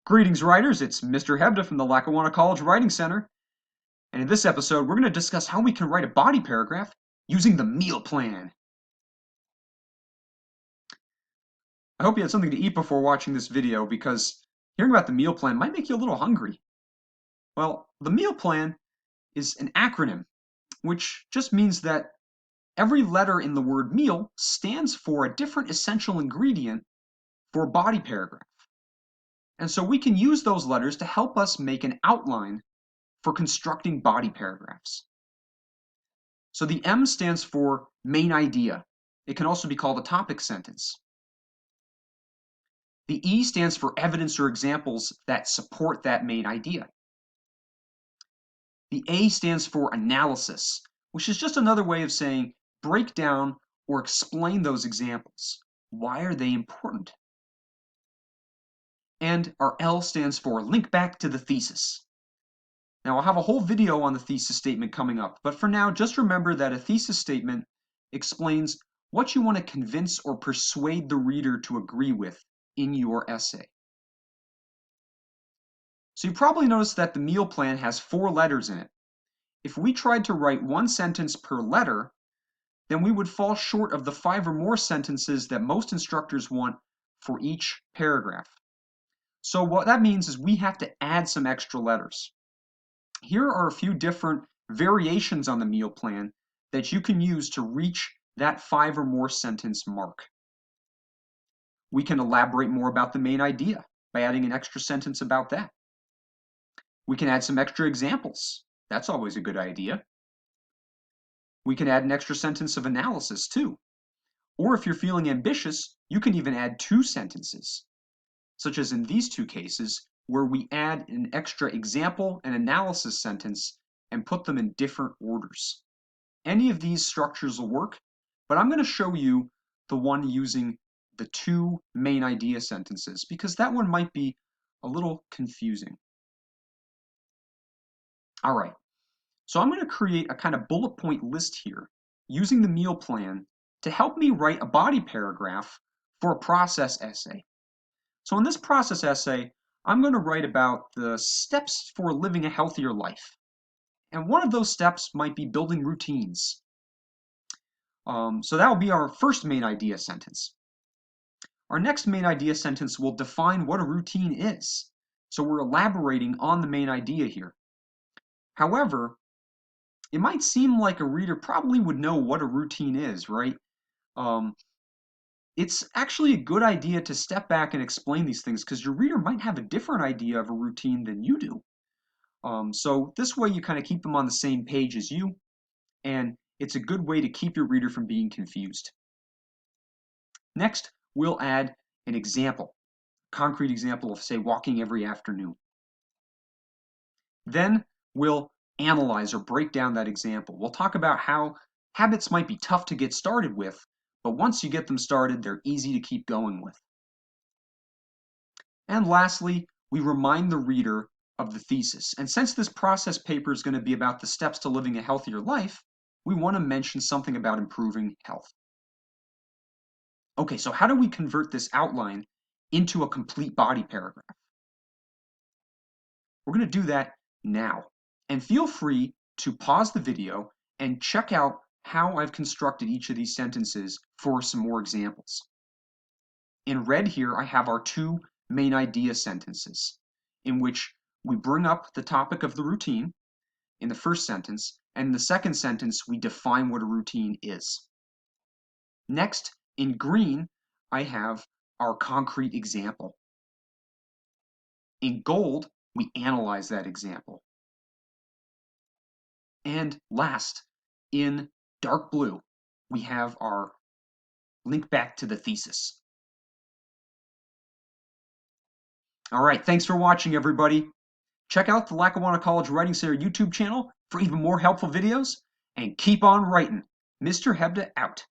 Greetings, writers. It's Mr. Hebda from the Lackawanna College Writing Center. And in this episode, we're going to discuss how we can write a body paragraph using the meal plan. I hope you had something to eat before watching this video because hearing about the meal plan might make you a little hungry. Well, the meal plan is an acronym, which just means that every letter in the word meal stands for a different essential ingredient for a body paragraph. And so we can use those letters to help us make an outline for constructing body paragraphs. So the M stands for main idea. It can also be called a topic sentence. The E stands for evidence or examples that support that main idea. The A stands for analysis, which is just another way of saying break down or explain those examples. Why are they important? And our L stands for link back to the thesis. Now, I'll have a whole video on the thesis statement coming up, but for now, just remember that a thesis statement explains what you want to convince or persuade the reader to agree with in your essay. So you probably noticed that the meal plan has 4 letters in it. If we tried to write 1 sentence per letter, then we would fall short of the 5 or more sentences that most instructors want for each paragraph. So what that means is we have to add some extra letters. Here are a few different variations on the meal plan that you can use to reach that 5 or more sentence mark. We can elaborate more about the main idea by adding an extra sentence about that. We can add some extra examples. That's always a good idea. We can add an extra sentence of analysis too. Or if you're feeling ambitious, you can even add 2 sentences, such as in these 2 cases, where we add an extra example and analysis sentence and put them in different orders. Any of these structures will work, but I'm going to show you the one using the 2 main idea sentences because that one might be a little confusing. All right, so I'm going to create a kind of bullet point list here using the meal plan to help me write a body paragraph for a process essay. So in this process essay, I'm going to write about the steps for living a healthier life. And one of those steps might be building routines. So that will be our first main idea sentence. Our next main idea sentence will define what a routine is. So we're elaborating on the main idea here. However, it might seem like a reader probably would know what a routine is, right? It's actually a good idea to step back and explain these things because your reader might have a different idea of a routine than you do. So this way you kind of keep them on the same page as you, and it's a good way to keep your reader from being confused. Next, we'll add an example, a concrete example of, say, walking every afternoon. Then we'll analyze or break down that example. We'll talk about how habits might be tough to get started with, but once you get them started, they're easy to keep going with. And lastly, we remind the reader of the thesis. And since this process paper is going to be about the steps to living a healthier life, we want to mention something about improving health. Okay, so how do we convert this outline into a complete body paragraph? We're going to do that now. And feel free to pause the video and check out how I've constructed each of these sentences for some more examples. In red here, I have our 2 main idea sentences in which we bring up the topic of the routine in the first sentence, and in the second sentence, we define what a routine is. Next, in green, I have our concrete example. In gold, we analyze that example. And last, in dark blue, we have our link back to the thesis. All right, thanks for watching, everybody. Check out the Lackawanna College Writing Center YouTube channel for even more helpful videos, and keep on writing. Mr. Hebda out.